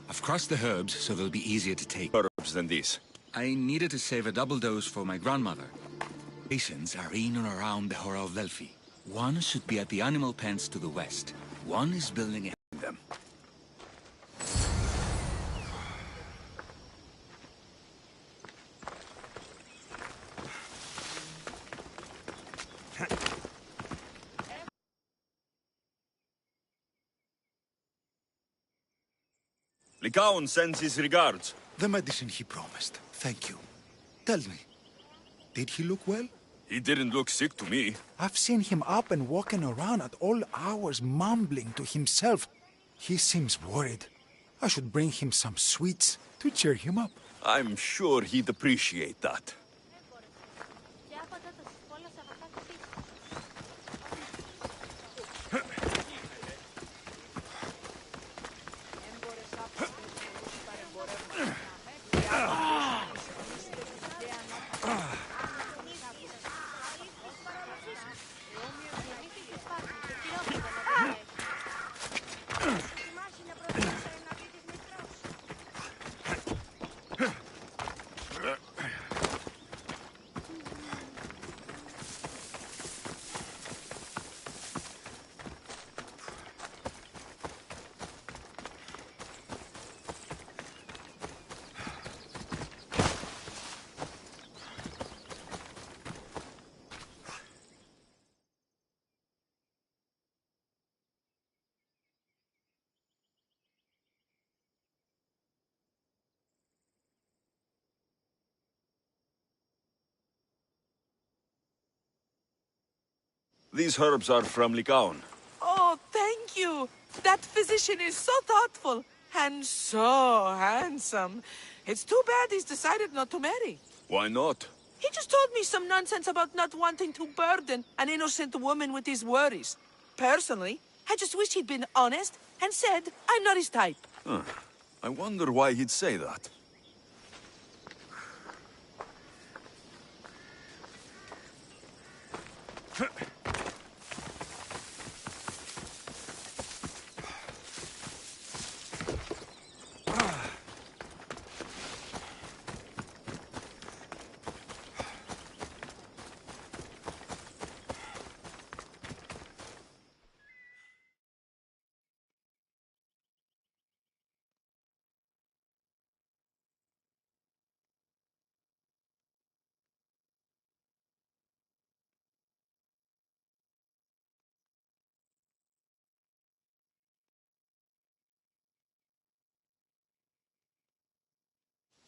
I've crushed the herbs so they'll be easier to take. Herbs than these. I needed to save a double dose for my grandmother. Patients are in and around the Horror of Delphi. One should be at the animal pens to the west. One is building them. Lycaon sends his regards. The medicine he promised. Thank you. Tell me, did he look well? He didn't look sick to me. I've seen him up and walking around at all hours, mumbling to himself. He seems worried. I should bring him some sweets to cheer him up. I'm sure he'd appreciate that. These herbs are from Lycaon. Oh, thank you. That physician is so thoughtful and so handsome. It's too bad he's decided not to marry. Why not? He just told me some nonsense about not wanting to burden an innocent woman with his worries. Personally, I just wish he'd been honest and said I'm not his type. Huh. I wonder why he'd say that.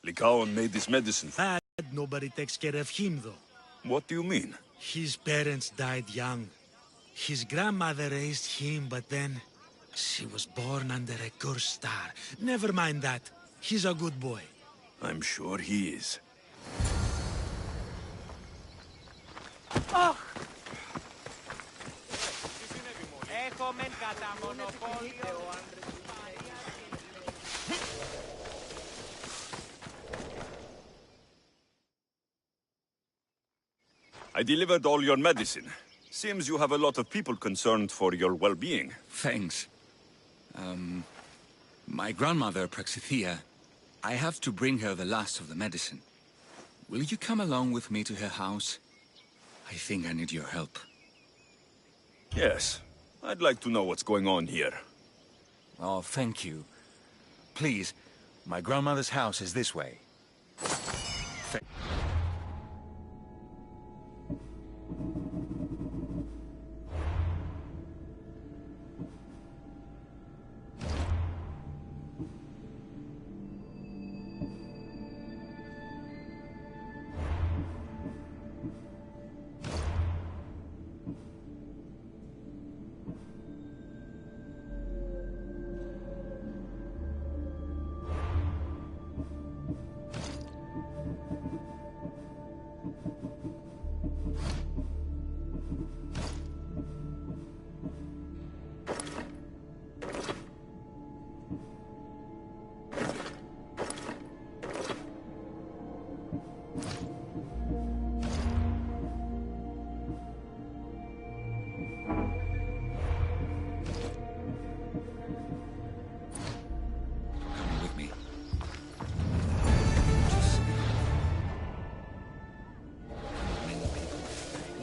Lycaon made this medicine. Bad, nobody takes care of him, though. What do you mean? His parents died young. His grandmother raised him, but then she was born under a cursed star. Never mind that. He's a good boy. I'm sure he is. Oh, I delivered all your medicine. Seems you have a lot of people concerned for your well-being. Thanks. My grandmother, Praxithea, I have to bring her the last of the medicine. Will you come along with me to her house? I think I need your help. Yes. I'd like to know what's going on here. Oh, thank you. Please, my grandmother's house is this way.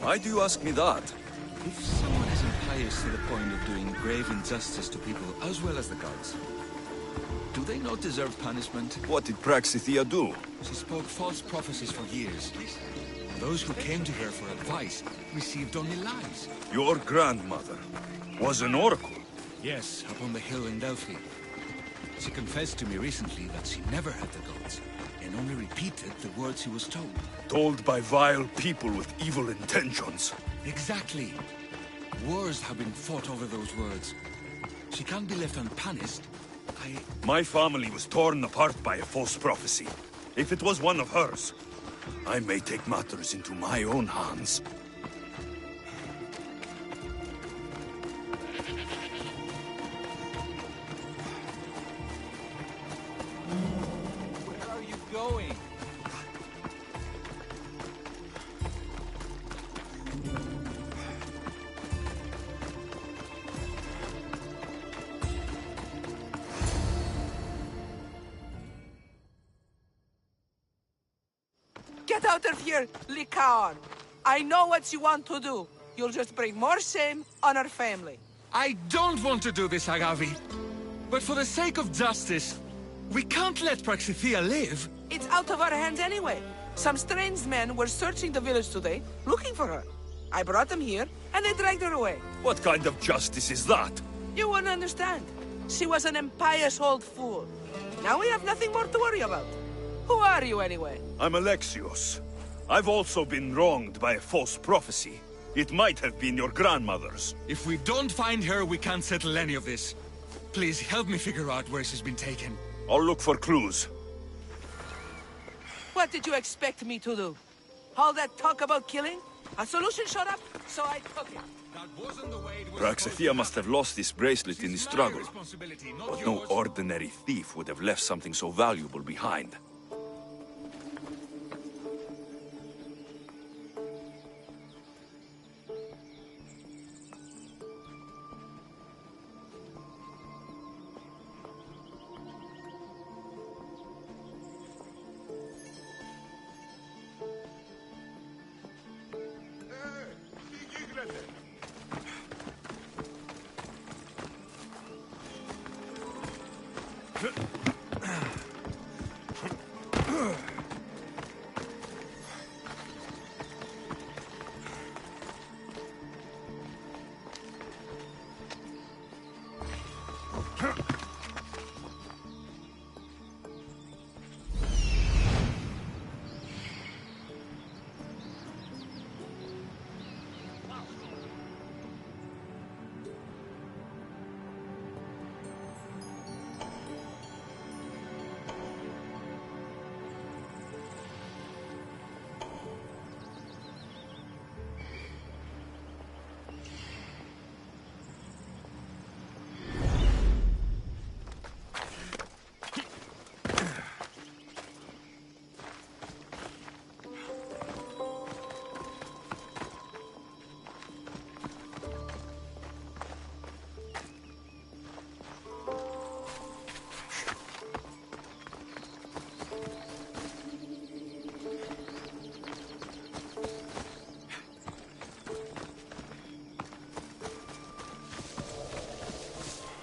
Why do you ask me that? If someone is impious to the point of doing grave injustice to people as well as the gods, do they not deserve punishment? What did Praxithea do? She spoke false prophecies for years. Those who came to her for advice received only lies. Your grandmother was an oracle. Yes, up on the hill in Delphi. She confessed to me recently that she never had the gods, and only repeated the words she was told. Told by vile people with evil intentions. Exactly. Wars have been fought over those words. She can't be left unpunished. My family was torn apart by a false prophecy. If it was one of hers, I may take matters into my own hands. Where are you going? Get out of here, Lycaon! I know what you want to do. You'll just bring more shame on our family. I don't want to do this, Agavi. But for the sake of justice, we can't let Praxithea live. It's out of our hands anyway. Some strange men were searching the village today, looking for her. I brought them here, and they dragged her away. What kind of justice is that? You won't understand. She was an impious old fool. Now we have nothing more to worry about. Who are you, anyway? I'm Alexios. I've also been wronged by a false prophecy. It might have been your grandmother's. If we don't find her, we can't settle any of this. Please help me figure out where she's been taken. I'll look for clues. What did you expect me to do? All that talk about killing? A solution showed up, so I took it. That wasn't the way it was Praxithea must have lost this bracelet in the It's my struggle. responsibility, not But no yours. ordinary thief would have left something so valuable behind.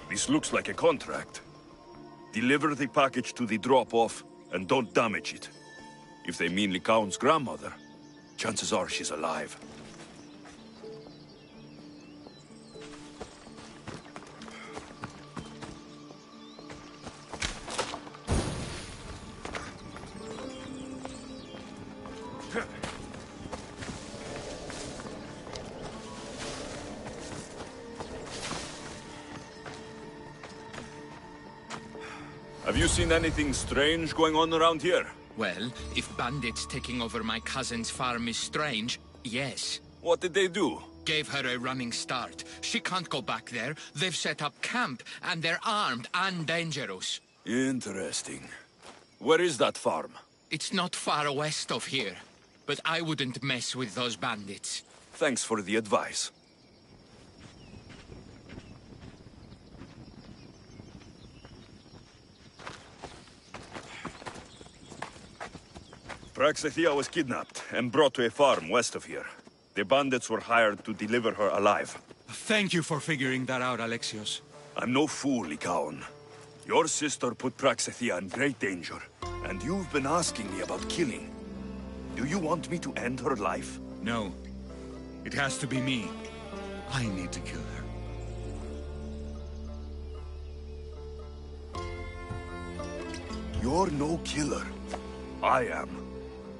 This looks like a contract. Deliver the package to the drop-off, and don't damage it. If they mean Lycaon's grandmother, chances are she's alive. Have you seen anything strange going on around here? Well, if bandits taking over my cousin's farm is strange, yes. What did they do? Gave her a running start. She can't go back there. They've set up camp, and they're armed and dangerous. Interesting. Where is that farm? It's not far west of here, but I wouldn't mess with those bandits. Thanks for the advice. Praxithea was kidnapped and brought to a farm west of here. The bandits were hired to deliver her alive. Thank you for figuring that out, Alexios. I'm no fool, Lycaon. Your sister put Praxithea in great danger, and you've been asking me about killing. Do you want me to end her life? No. It has to be me. I need to kill her. You're no killer. I am.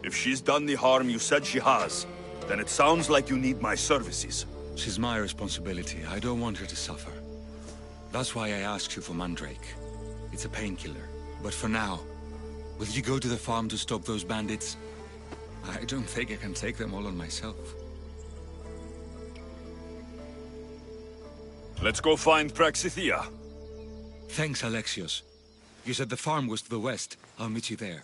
If she's done the harm you said she has, then it sounds like you need my services. She's my responsibility. I don't want her to suffer. That's why I asked you for Mandrake. It's a painkiller. But for now, will you go to the farm to stop those bandits? I don't think I can take them all on myself. Let's go find Praxithea. Thanks, Alexios. You said the farm was to the west. I'll meet you there.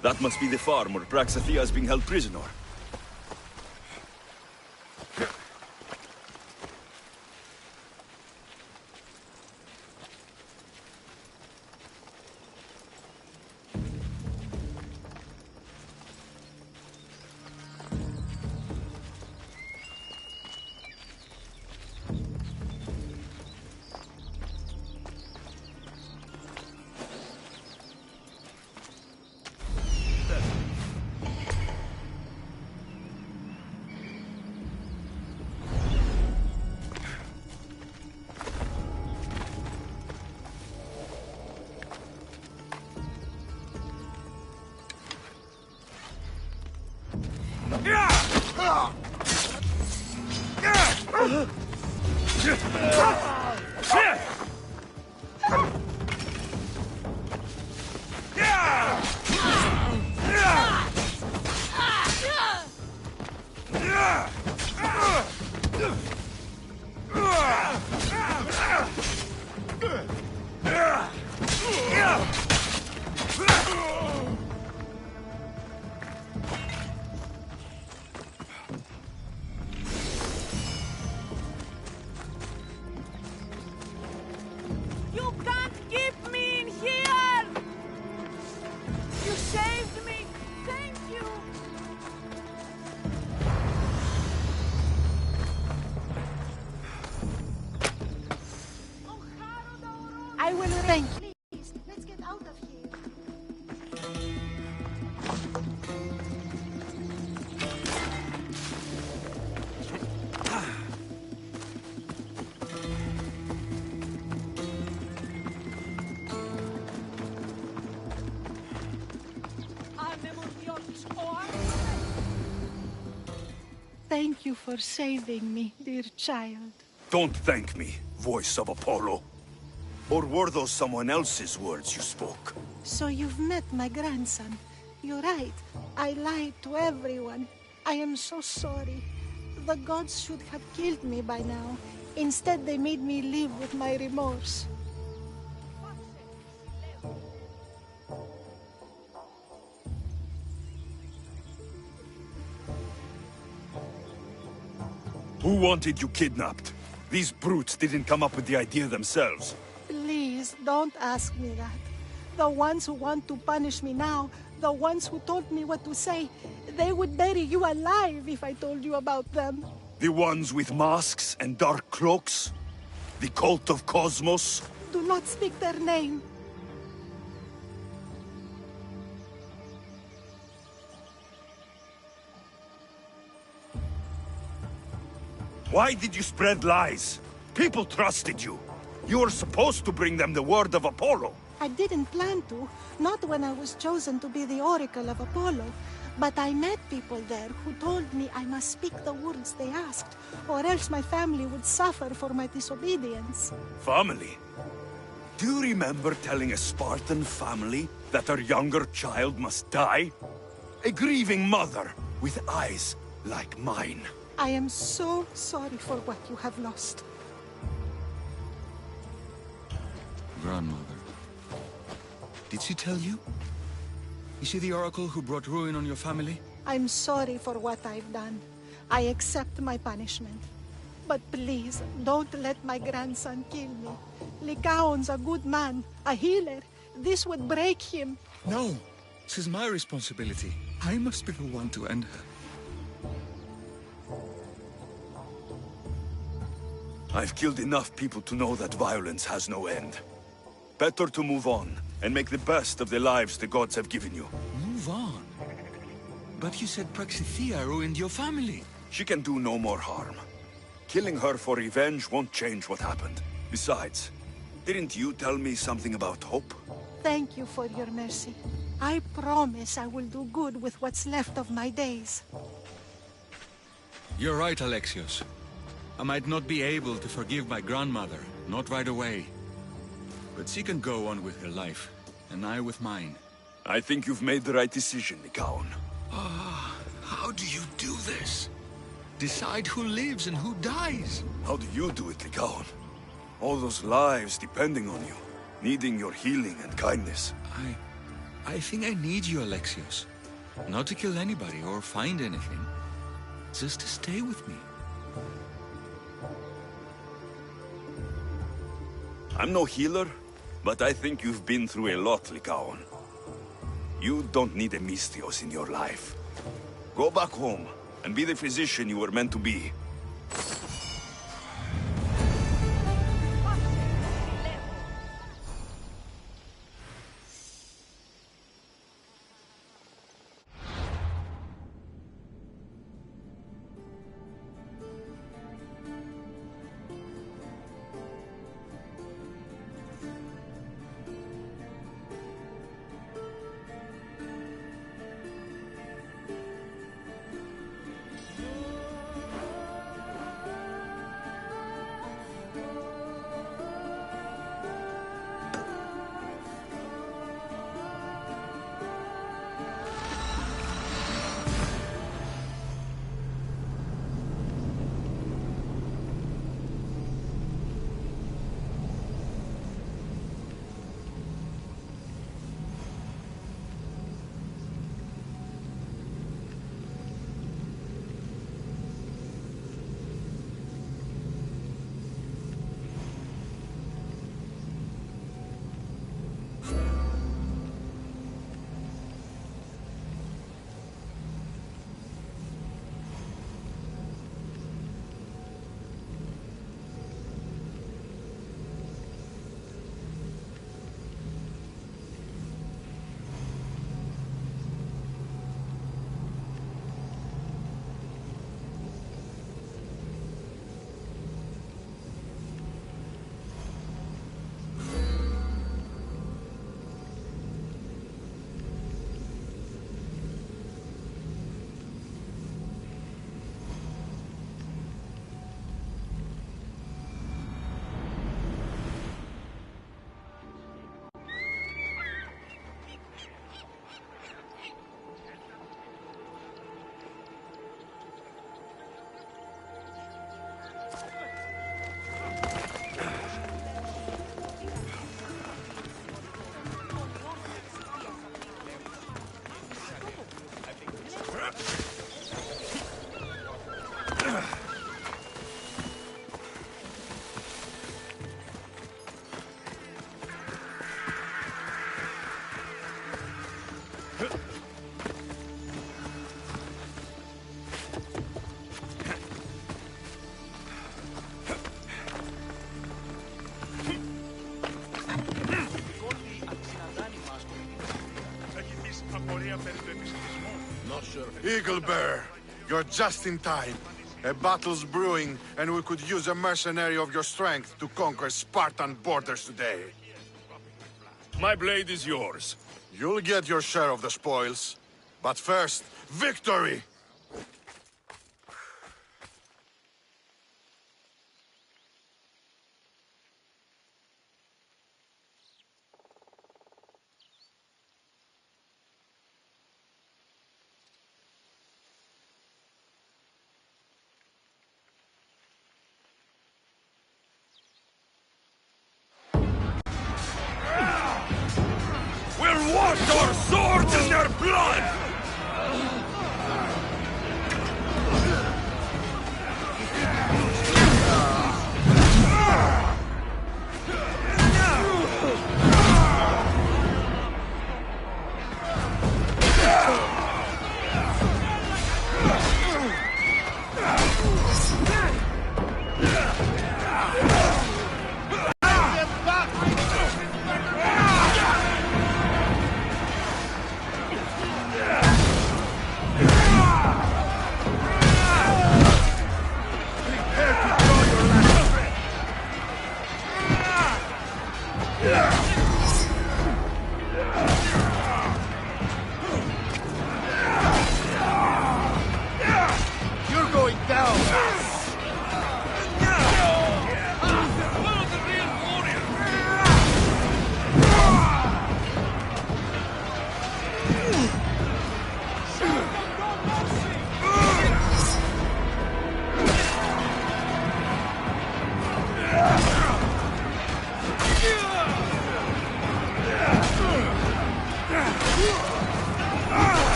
That must be the farm where Praxithea is being held prisoner. You can't keep me in here! You saved me! Thank you! I will thank you. Please, let's get out of here. Thank you for saving me, dear child. Don't thank me, voice of Apollo. Or were those someone else's words you spoke? So you've met my grandson. You're right. I lied to everyone. I am so sorry. The gods should have killed me by now. Instead, they made me live with my remorse. Who wanted you kidnapped? These brutes didn't come up with the idea themselves. Please, Please don't ask me that. The ones who want to punish me now, the ones who told me what to say, they would bury you alive if I told you about them. The ones with masks and dark cloaks? The cult of Cosmos? Do not speak their name. Why did you spread lies? People trusted you. You were supposed to bring them the word of Apollo. I didn't plan to, not when I was chosen to be the Oracle of Apollo. But I met people there who told me I must speak the words they asked, or else my family would suffer for my disobedience. Family? Do you remember telling a Spartan family that their younger child must die? A grieving mother with eyes like mine. I am so sorry for what you have lost. Grandmother. Did she tell you? Is she the oracle who brought ruin on your family? I'm sorry for what I've done. I accept my punishment. But please, don't let my grandson kill me. Lycaon's a good man, a healer. This would break him. No, this is my responsibility. I must be the one to end her. I've killed enough people to know that violence has no end. Better to move on, and make the best of the lives the gods have given you. Move on? But you said Praxithea ruined your family. She can do no more harm. Killing her for revenge won't change what happened. Besides, didn't you tell me something about hope? Thank you for your mercy. I promise I will do good with what's left of my days. You're right, Alexios. I might not be able to forgive my grandmother, not right away. But she can go on with her life, and I with mine. I think you've made the right decision, Lycaon. How do you do this? Decide who lives and who dies? How do you do it, Lycaon? All those lives depending on you, needing your healing and kindness. I think I need you, Alexios. Not to kill anybody or find anything. Just to stay with me. I'm no healer, but I think you've been through a lot, Lycaon. You don't need a Misthios in your life. Go back home, and be the physician you were meant to be. Eagle Bear, you're just in time. A battle's brewing, and we could use a mercenary of your strength to conquer Spartan borders today. My blade is yours. You'll get your share of the spoils. But first, victory! We'll wash our swords in their blood!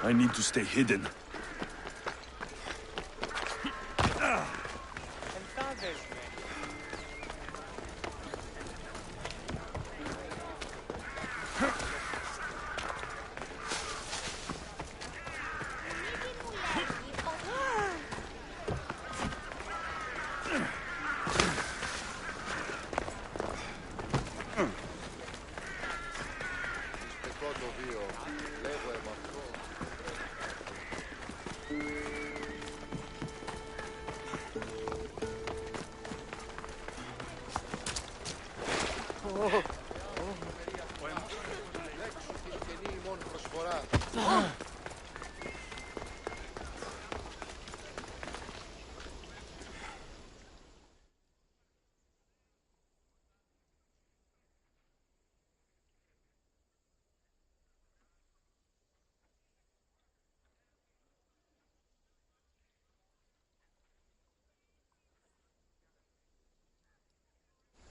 I need to stay hidden.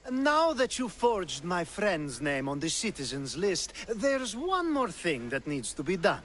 Now that you forged my friend's name on the citizens list, there's one more thing that needs to be done.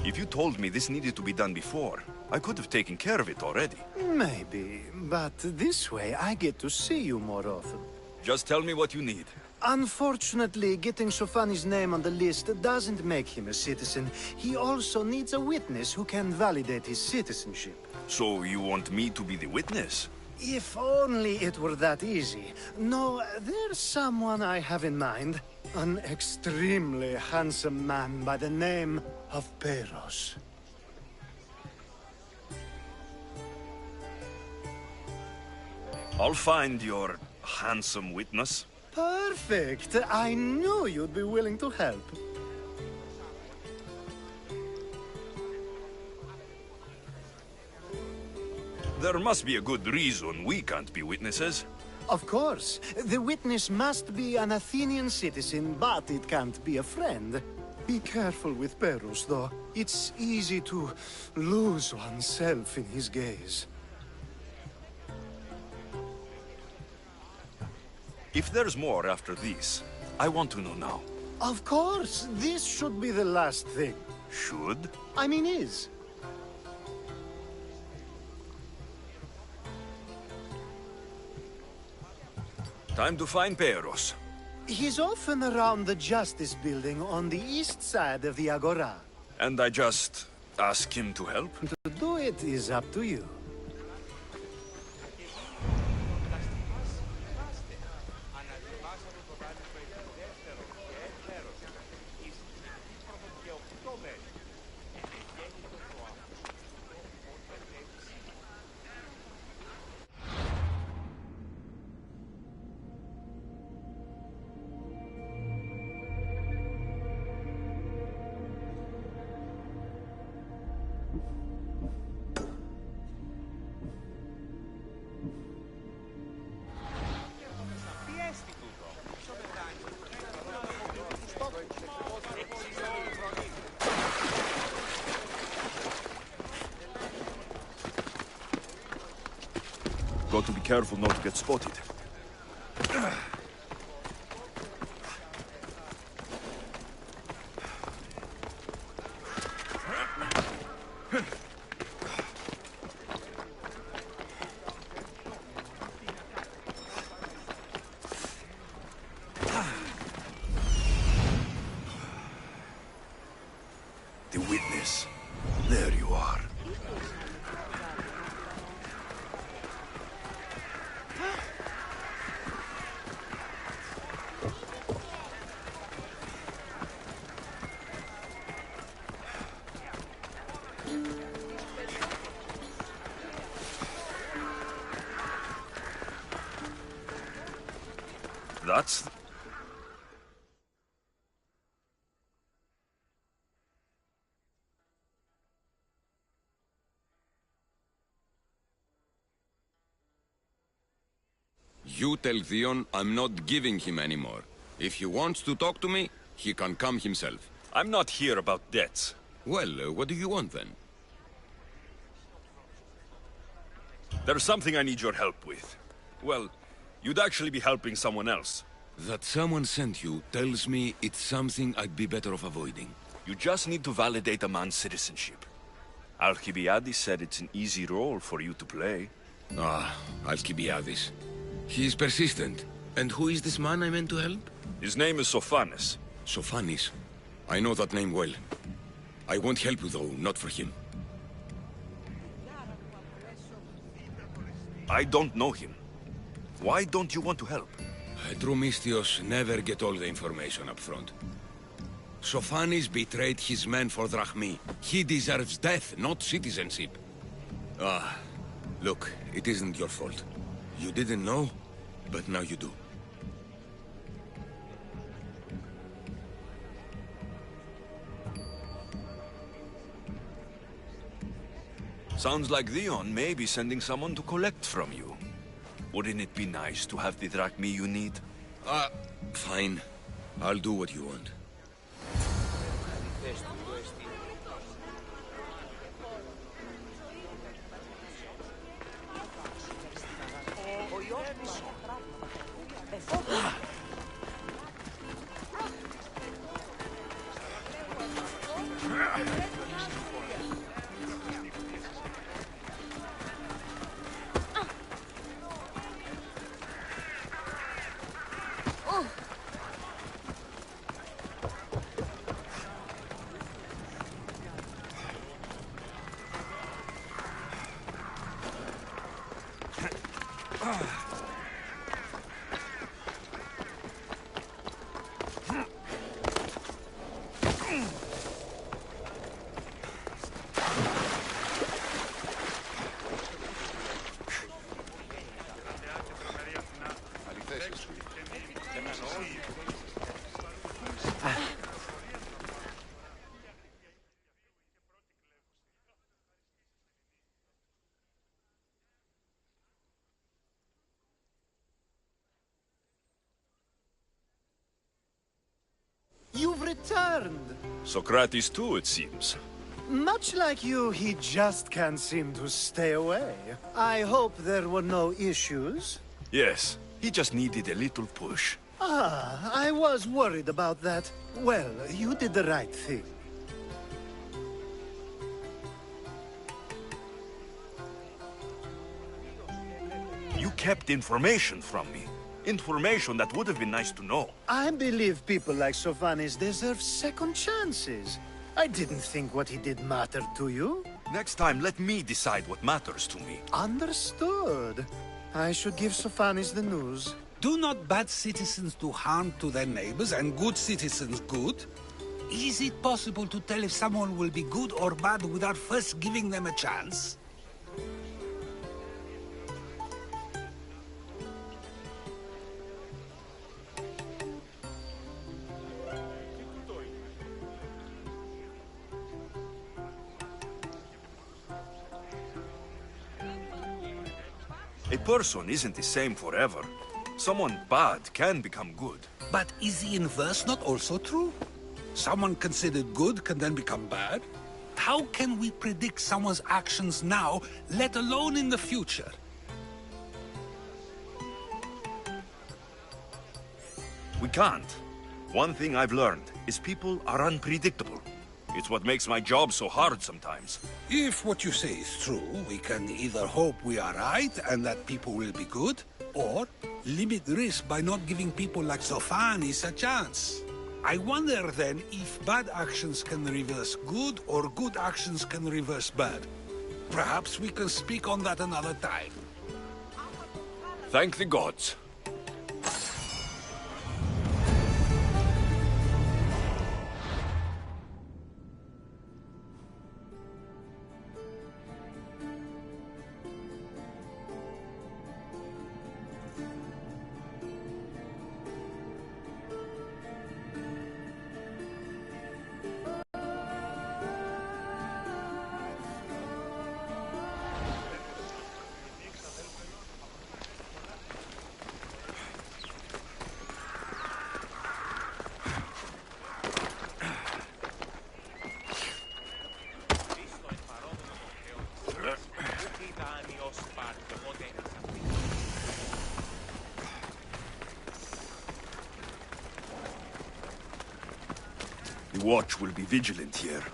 If you told me this needed to be done before, I could have taken care of it already. Maybe, but this way I get to see you more often. Just tell me what you need. Unfortunately, getting Shofani's name on the list doesn't make him a citizen. He also needs a witness who can validate his citizenship. So you want me to be the witness? If only it were that easy. No, there's someone I have in mind. An extremely handsome man by the name of Peros. I'll find your handsome witness. Perfect! I knew you'd be willing to help. There must be a good reason we can't be witnesses. Of course. The witness must be an Athenian citizen, but it can't be a friend. Be careful with Peros, though. It's easy to lose oneself in his gaze. If there's more after this, I want to know now. Of course! This should be the last thing. Should? I mean is. Time to find Peros. He's often around the Justice Building on the east side of the Agora. And I just ask him to help? To do it is up to you. Got to be careful not to get spotted. The witness. There you are. That's... You tell Theon I'm not giving him anymore. If he wants to talk to me, he can come himself. I'm not here about debts. Well, what do you want then? There's something I need your help with. Well, you'd actually be helping someone else. That someone sent you tells me it's something I'd be better off avoiding. You just need to validate a man's citizenship. Alcibiades said it's an easy role for you to play. Ah, Alcibiades. He's persistent. And who is this man I meant to help? His name is Sophanes. Sophanes. I know that name well. I won't help you though, not for him. I don't know him. Why don't you want to help? True Mystios never get all the information up front. Sophanes betrayed his men for Drachmi. He deserves death, not citizenship. Ah, look, it isn't your fault. You didn't know, but now you do. Sounds like Theon may be sending someone to collect from you. Wouldn't it be nice to have the drachmi you need? Fine. I'll do what you want. You've returned! Socrates too, it seems. Much like you, he just can't seem to stay away. I hope there were no issues. Yes, he just needed a little push. Ah, I was worried about that. Well, you did the right thing. You kept information from me. Information that would have been nice to know. I believe people like Sophanes deserve second chances. I didn't think what he did mattered to you. Next time, let me decide what matters to me. Understood. I should give Sophanes the news. Do not bad citizens do harm to their neighbors and good citizens good? Is it possible to tell if someone will be good or bad without first giving them a chance? A person isn't the same forever. Someone bad can become good. But is the inverse not also true? Someone considered good can then become bad? How can we predict someone's actions now, let alone in the future? We can't. One thing I've learned is people are unpredictable. It's what makes my job so hard sometimes. If what you say is true, we can either hope we are right and that people will be good, or limit risk by not giving people like Sophanes a chance. I wonder then if bad actions can reverse good or good actions can reverse bad. Perhaps we can speak on that another time. Thank the gods. watch will be vigilant here.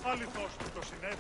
Αληθώς του το συνέβη.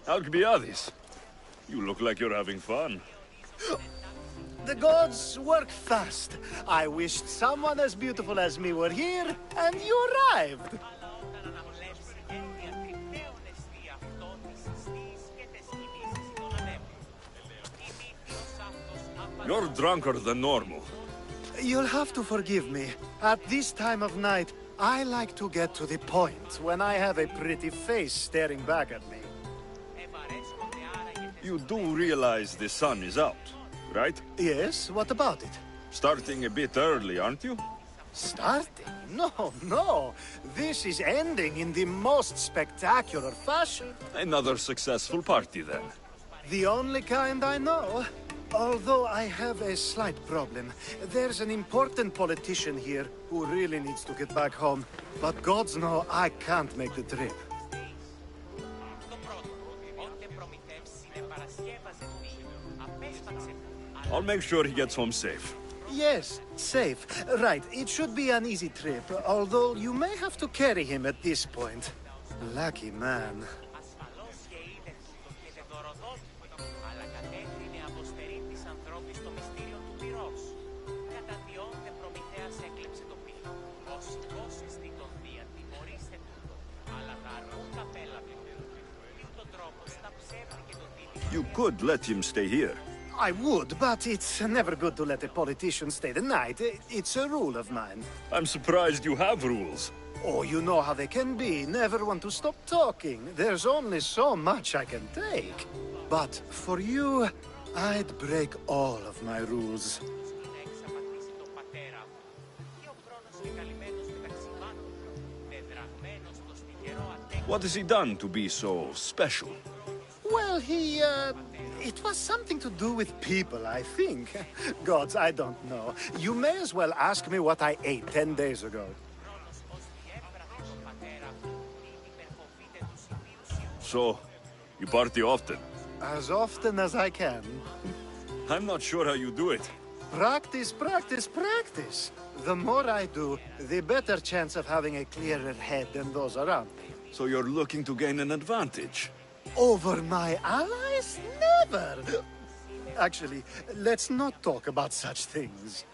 Alcbiades, you look like you're having fun. The gods work fast. I wished someone as beautiful as me were here, and you arrived. You're drunker than normal. You'll have to forgive me. At this time of night, I like to get to the point when I have a pretty face staring back at me. You do realize the sun is out, right? Yes, what about it? Starting a bit early, aren't you? Starting? No, no. This is ending in the most spectacular fashion. Another successful party, then. The only kind I know. Although I have a slight problem. There's an important politician here who really needs to get back home. But gods know I can't make the trip. I'll make sure he gets home safe. Yes, safe. Right, it should be an easy trip, although you may have to carry him at this point. Lucky man. You could let him stay here. I would, but it's never good to let a politician stay the night. It's a rule of mine. I'm surprised you have rules. Oh, you know how they can be. Never want to stop talking. There's only so much I can take. But for you, I'd break all of my rules. What has he done to be so special? Well, it was something to do with people, I think. Gods, I don't know. You may as well ask me what I ate 10 days ago. So, you party often? As often as I can. I'm not sure how you do it. Practice, practice, practice. The more I do, the better chance of having a clearer head than those around me. So you're looking to gain an advantage? Over my allies? Never! Actually, let's not talk about such things.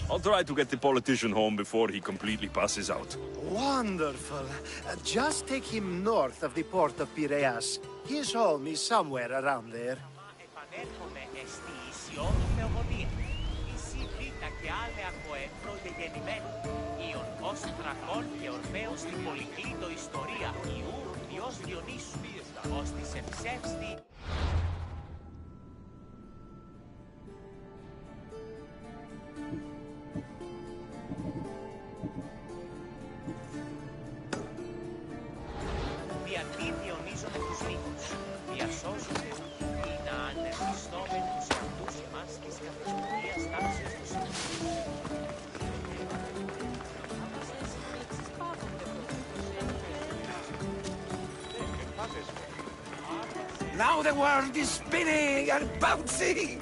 I'll try to get the politician home before he completely passes out. Wonderful. Just take him north of the port of Piraeus. His home is somewhere around there. Now the world is spinning and bouncing!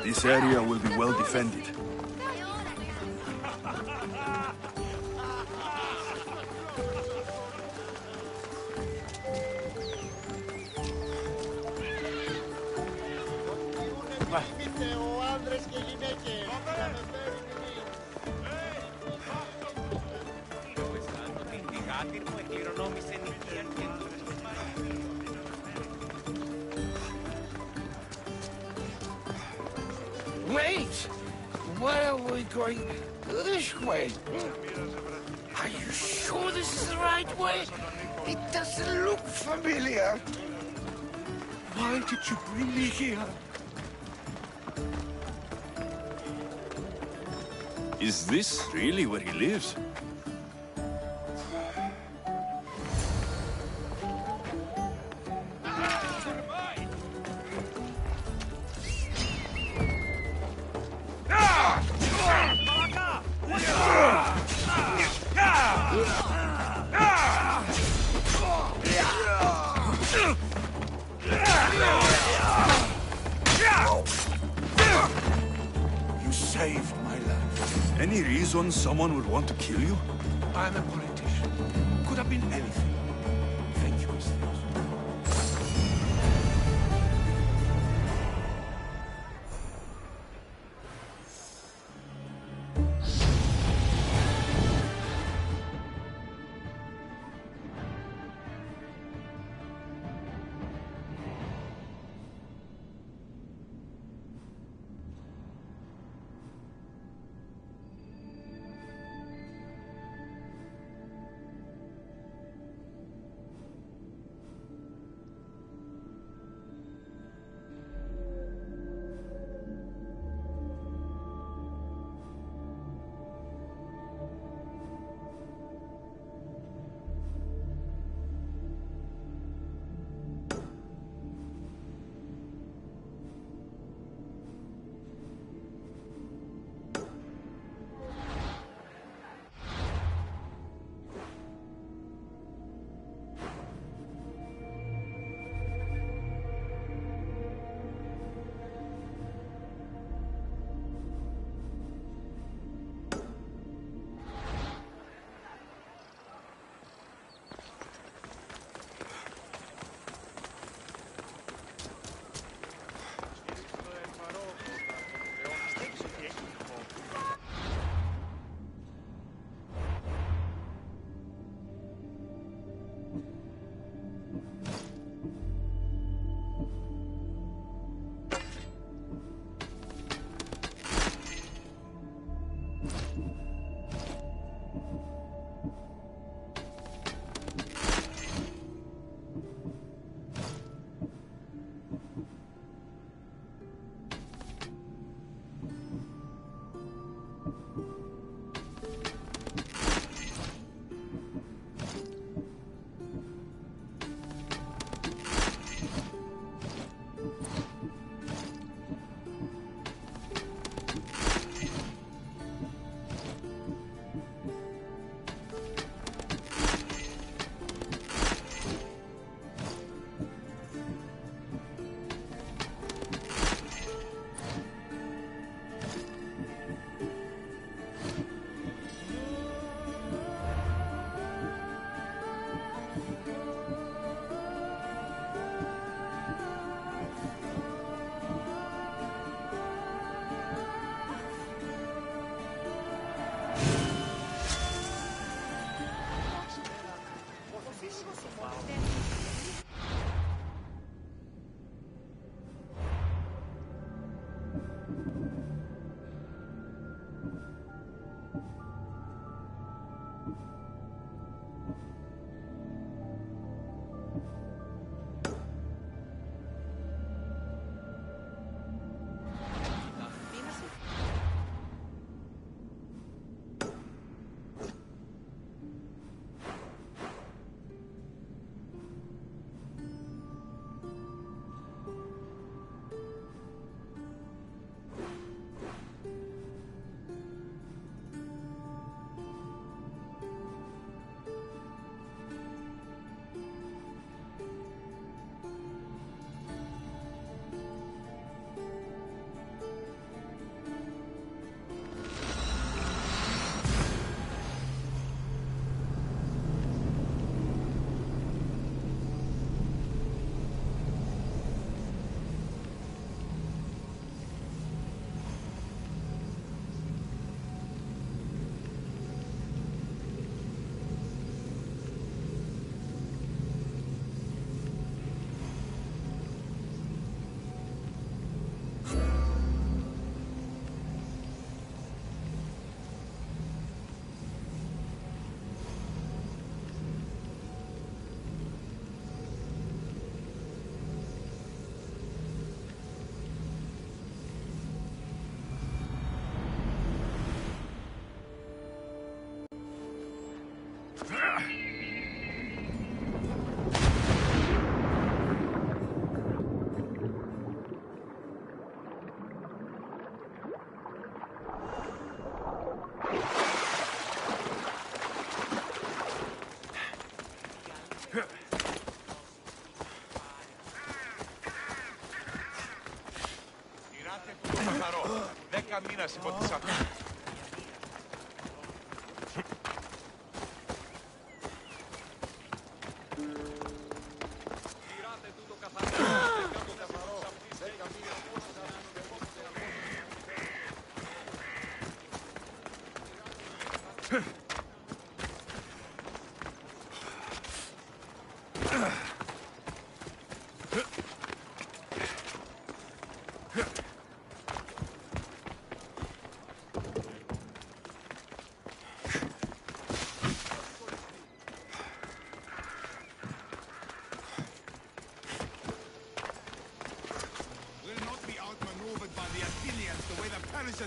This area will be well defended. Wait! Why are we going this way? Are you sure this is the right way? It doesn't look familiar. Why did you bring me here? Is this really where he lives? You saved my life. Any reason someone would want to kill you? I'm a politician. Could have been anything. Thank you, Mr.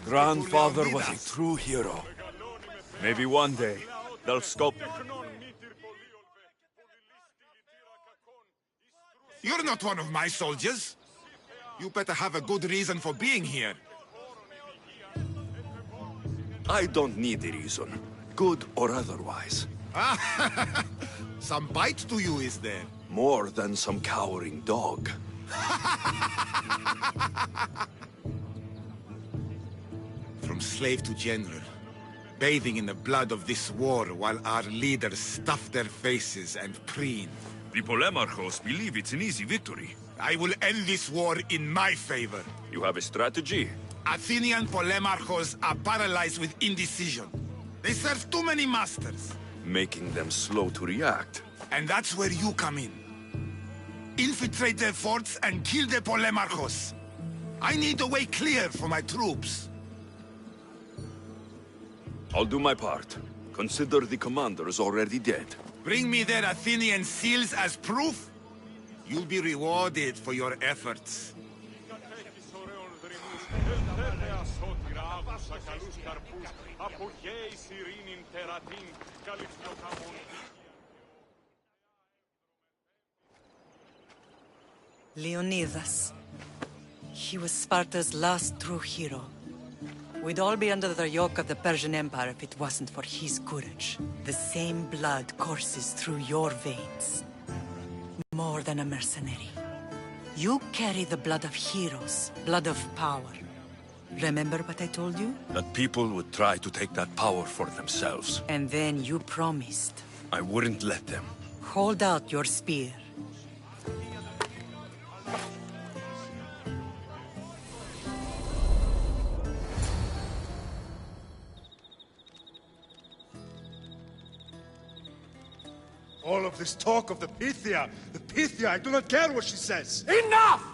Grandfather was a true hero. Maybe one day, they'll sculpt... You're not one of my soldiers. You better have a good reason for being here. I don't need a reason, good or otherwise. Some bite to you, is there? More than some cowering dog. From slave to general, bathing in the blood of this war while our leaders stuff their faces and preen. The Polemarchos believe it's an easy victory. I will end this war in my favor. You have a strategy? Athenian Polemarchos are paralyzed with indecision. They serve too many masters. Making them slow to react. And that's where you come in. Infiltrate their forts and kill the Polemarchos. I need a way clear for my troops. I'll do my part. Consider the commander is already dead. Bring me their Athenian seals as proof. You'll be rewarded for your efforts. Leonidas. He was Sparta's last true hero. We'd all be under the yoke of the Persian Empire if it wasn't for his courage. The same blood courses through your veins. More than a mercenary. You carry the blood of heroes, blood of power. Remember what I told you? That people would try to take that power for themselves. And then you promised. I wouldn't let them. Hold out your spear. All of this talk of the Pythia, I do not care what she says. Enough!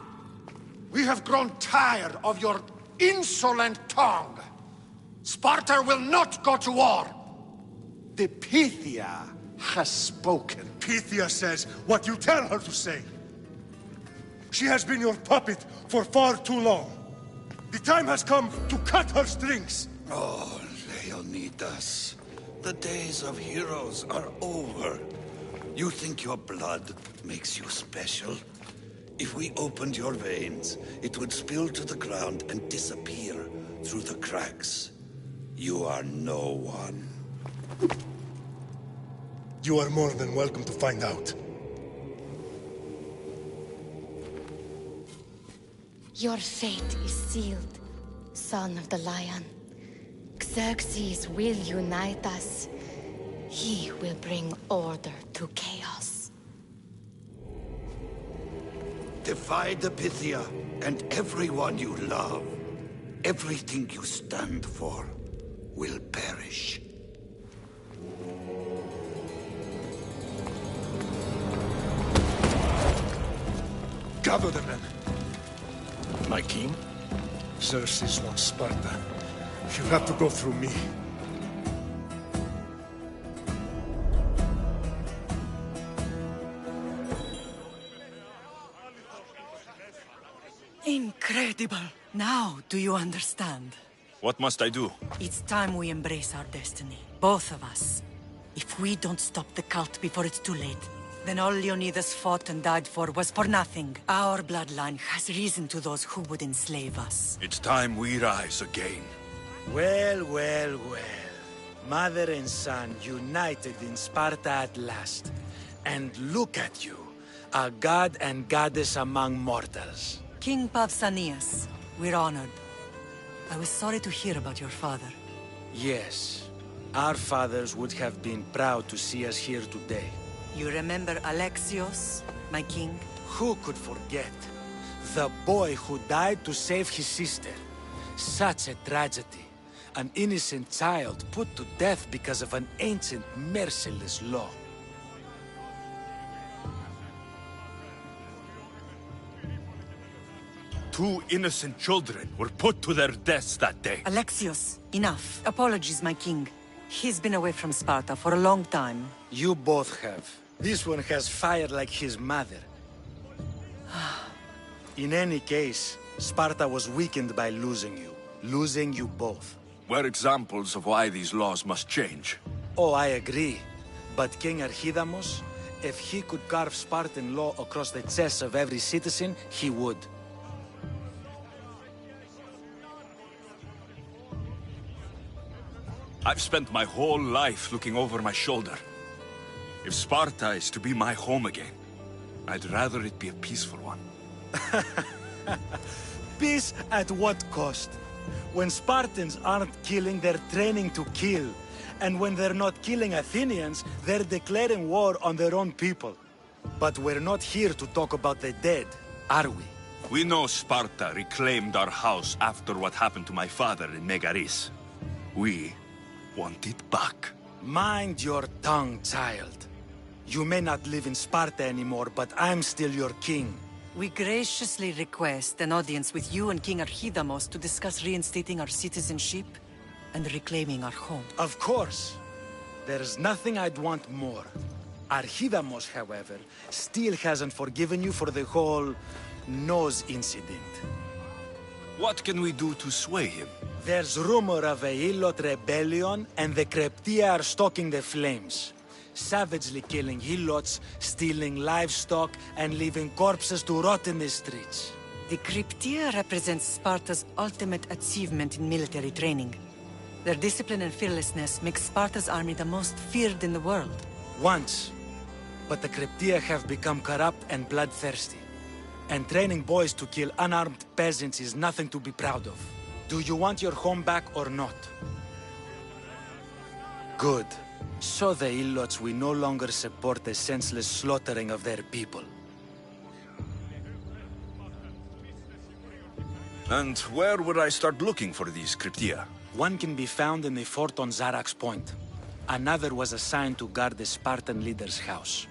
We have grown tired of your insolent tongue. Sparta will not go to war. The Pythia has spoken. Pythia says what you tell her to say. She has been your puppet for far too long. The time has come to cut her strings. Oh, Leonidas. The days of heroes are over. You think your blood makes you special? If we opened your veins, it would spill to the ground and disappear through the cracks. You are no one. You are more than welcome to find out. Your fate is sealed, son of the lion. Xerxes will unite us. He will bring order to chaos. Defy the Pythia and everyone you love. Everything you stand for will perish. Gather the men. My king? Xerxes wants Sparta. She'll have to go through me. Incredible! Now, do you understand? What must I do? It's time we embrace our destiny. Both of us. If If we don't stop the cult before it's too late, then all Leonidas fought and died for was for nothing. Our bloodline has reason to those who would enslave us. It's time we rise again. Well, well, well. Mother and son united in Sparta at last. And look at you, a god and goddess among mortals. King Pausanias, we're honored. I was sorry to hear about your father. Yes, our fathers would have been proud to see us here today. You remember Alexios, my king? Who could forget? The boy who died to save his sister. Such a tragedy. An innocent child put to death because of an ancient, merciless law. Two innocent children were put to their deaths that day. Alexios, enough. Apologies, my king. He's been away from Sparta for a long time. You both have. This one has fire like his mother. In any case, Sparta was weakened by losing you. Losing you both. We're examples of why these laws must change. Oh, I agree. But King Archidamos, if he could carve Spartan law across the chests of every citizen, he would. I've spent my whole life looking over my shoulder. If Sparta is to be my home again, I'd rather it be a peaceful one. Peace at what cost? When Spartans aren't killing, they're training to kill. And when they're not killing Athenians, they're declaring war on their own people. But we're not here to talk about the dead, are we? We know Sparta reclaimed our house after what happened to my father in Megaris. We want it back. Mind your tongue, child. You may not live in Sparta anymore, but I'm still your king. We graciously request an audience with you and King Archidamos to discuss reinstating our citizenship and reclaiming our home. Of course. There's nothing I'd want more. Archidamos, however, still hasn't forgiven you for the whole nose incident. What can we do to sway him? There's rumor of a Hilot rebellion, and the Kreptia are stoking the flames. Savagely killing Helots, stealing livestock, and leaving corpses to rot in the streets. The Kryptia represents Sparta's ultimate achievement in military training. Their discipline and fearlessness make Sparta's army the most feared in the world. Once. But the Kryptia have become corrupt and bloodthirsty. And training boys to kill unarmed peasants is nothing to be proud of. Do you want your home back or not? Good. So the Ilots will no longer support the senseless slaughtering of their people. And where would I start looking for these Kryptia? One can be found in the fort on Zarak's Point. Another was assigned to guard the Spartan leader's house.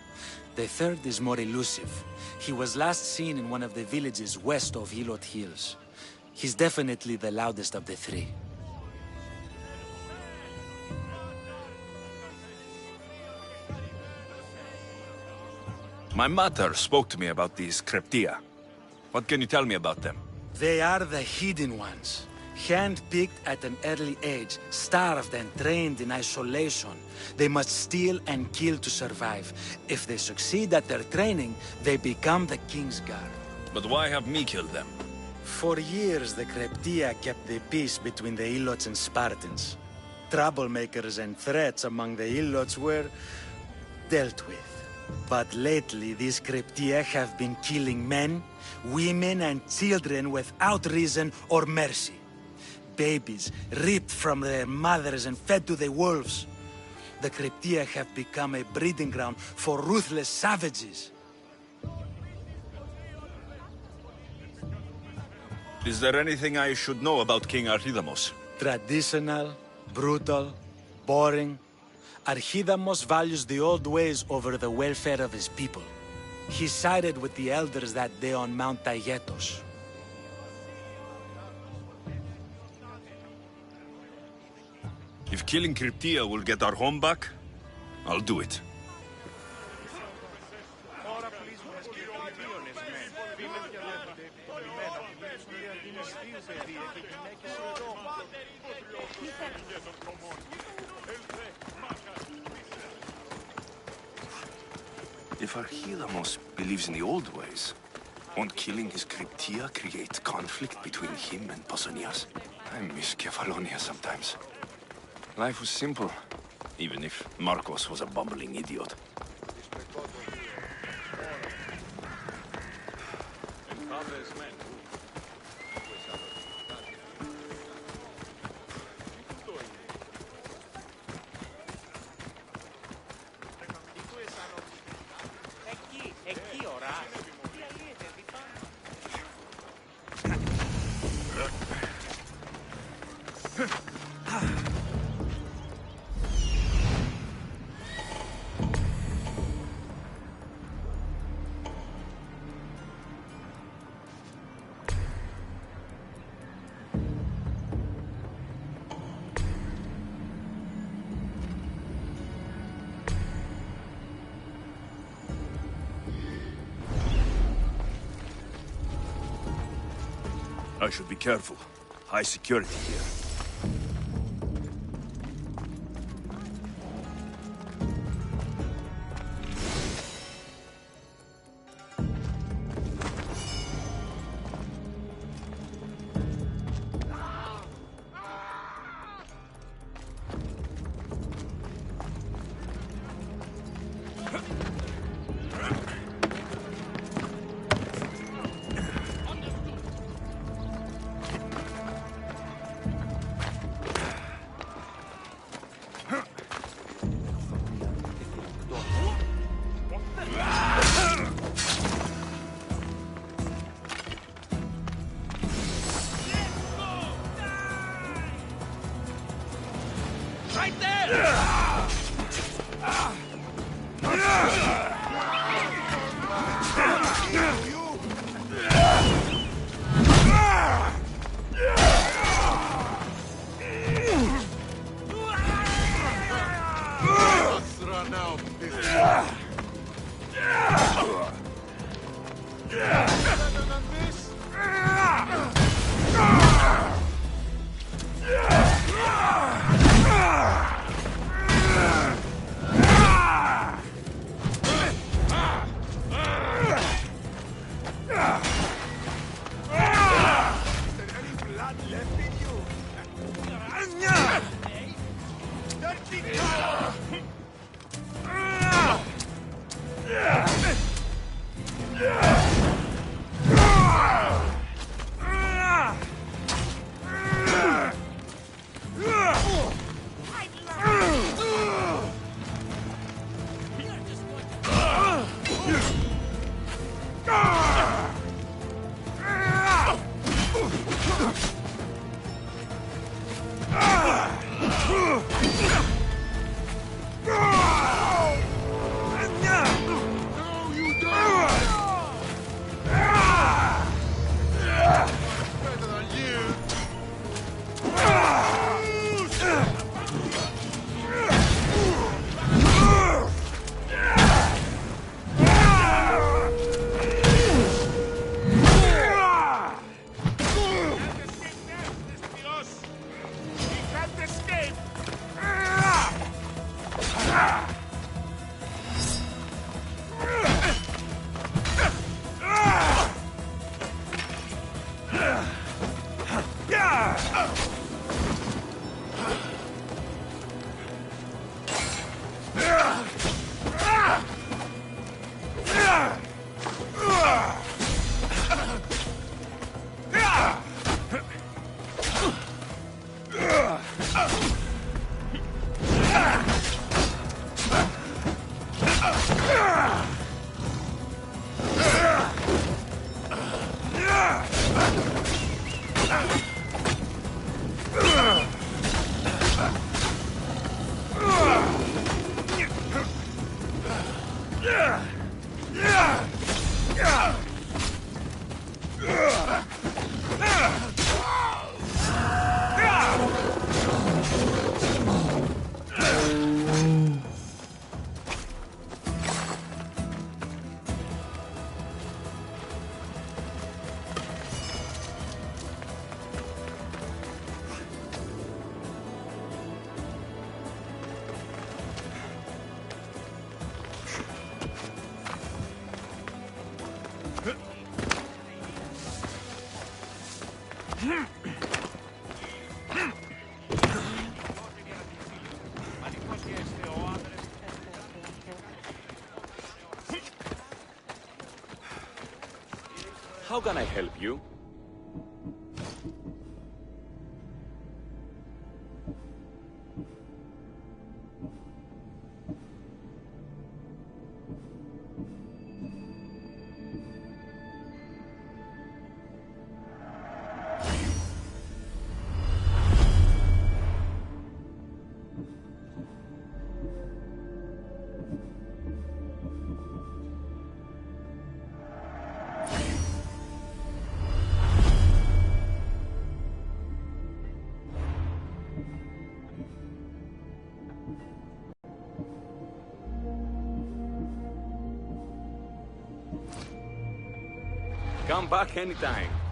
The third is more elusive. He was last seen in one of the villages west of Hilot Hills. He's definitely the loudest of the three. My mother spoke to me about these Kryptia. What can you tell me about them? They are the hidden ones. Hand-picked at an early age, starved and trained in isolation. They must steal and kill to survive. If they succeed at their training, they become the King's Guard. But why have me killed them? For years, the Kryptia kept the peace between the Ilots and Spartans. Troublemakers and threats among the Ilots were dealt with. But lately, these Kryptia have been killing men, women, and children without reason or mercy. Babies ripped from their mothers and fed to the wolves. The Kryptia have become a breeding ground for ruthless savages. Is there anything I should know about King Archidamos? Traditional, brutal, boring. Archidamos values the old ways over the welfare of his people. He sided with the elders that day on Mount Taygetos. If killing Kryptia will get our home back, I'll do it. If Archilamos believes in the old ways, won't killing his Cryptia create conflict between him and Pausanias? I miss Kefalonia sometimes. Life was simple, even if Marcos was a bumbling idiot. I should be careful. High security here. How can I help you? Come back anytime.